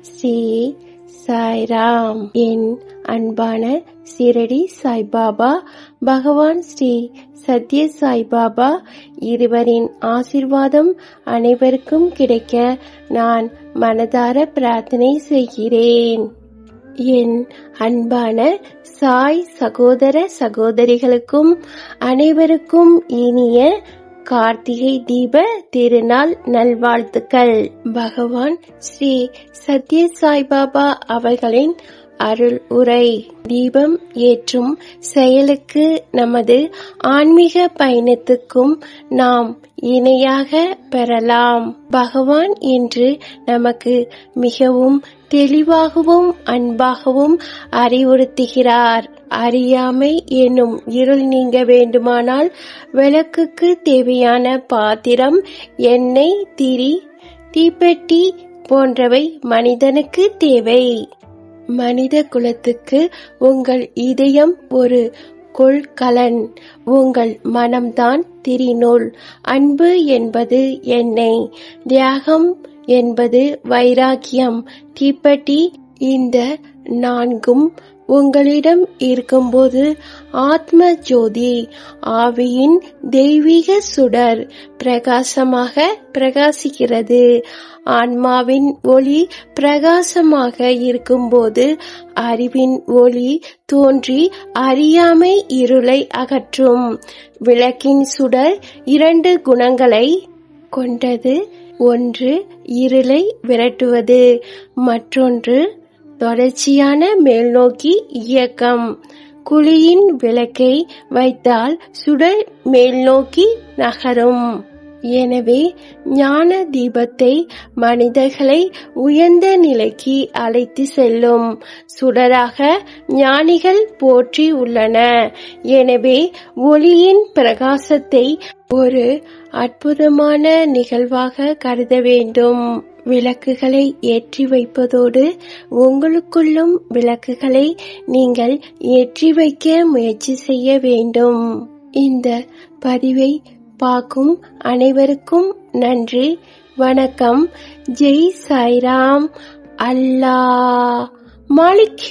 ஸ்ரீ சாய்ராம். என் அன்பான சிரடி சாய்பாபா, பகவான் ஸ்ரீ சத்ய சாய்பாபா இருவரின் ஆசிர்வாதம் அனைவருக்கும் கிடைக்க நான் மனதார பிரார்த்தனை செய்கிறேன். என் அன்பான சாய் சகோதர சகோதரிகளுக்கும் அனைவருக்கும் இனிய கார்த்திகை தீப திருநாள் நல்வாழ்த்துக்கள். பகவான் ஸ்ரீ சத்ய சாய்பாபா அவர்களின் அருள் உரை. தீபம் ஏற்றும் செயலுக்கு நமது ஆன்மீக பயணத்துக்கும் நாம் இணையாக பெறலாம். பகவான் இன்று நமக்கு மிகவும் தெளிவாகவும் அன்பாகவும் அறிவுறுத்துகிறார். அறியாமை என்னும் இருள் நீங்க வேண்டுமானால் விளக்குக்கு தேவையான பாத்திரம், எண்ணெய், திரி, தீப்பெட்டி போன்றவை மனிதனுக்கு தேவை. மனித குலத்துக்கு உங்கள் இதயம் ஒரு கொள்கலன், உங்கள் மனம்தான் திரிநூல். அன்பு என்பது எண்ணெய், தியாகம் என்பது வைராக்கியம், தீப்பெட்டி. இந்த நான்கும் உங்களிடம் இருக்கும்போது ஆத்ம ஜோதி, ஆவியின் தெய்வீக சுடர் பிரகாசமாக பிரகாசிக்கிறது. ஆன்மாவின் ஒளி பிரகாசமாக இருக்கும்போது அறிவின் ஒளி தோன்றி அறியாமை இருளை அகற்றும். விளக்கின் சுடர் 2 குணங்களை கொண்டது. ஒன்று இருளை விரட்டுவது, மற்றொன்று தொடர்ச்சியான மேல்நோக்கி இயக்கம். குழியின் விளக்கை வைத்தால் சுடர் மேல்நோக்கி நகரும். எனவே ஞான தீபத்தை மனிதர்களை உயர்ந்த நிலைக்கு அழைத்து செல்லும் சுடராக ஞானிகள் போற்றி உள்ளன. எனவே ஒளியின் பிரகாசத்தை ஒரு அற்புதமான நிகழ்வாக கருத வேண்டும். விளக்குகளை ஏற்றி வைப்பதோடு உங்களுக்குள்ளும் விளக்குகளை நீங்கள் ஏற்றி வைக்க முயற்சி செய்ய வேண்டும். இந்த பதிவை பார்க்கும் அனைவருக்கும் நன்றி, வணக்கம். ஜெய் சாய்ராம். அல்லாஹ் மாலிக்.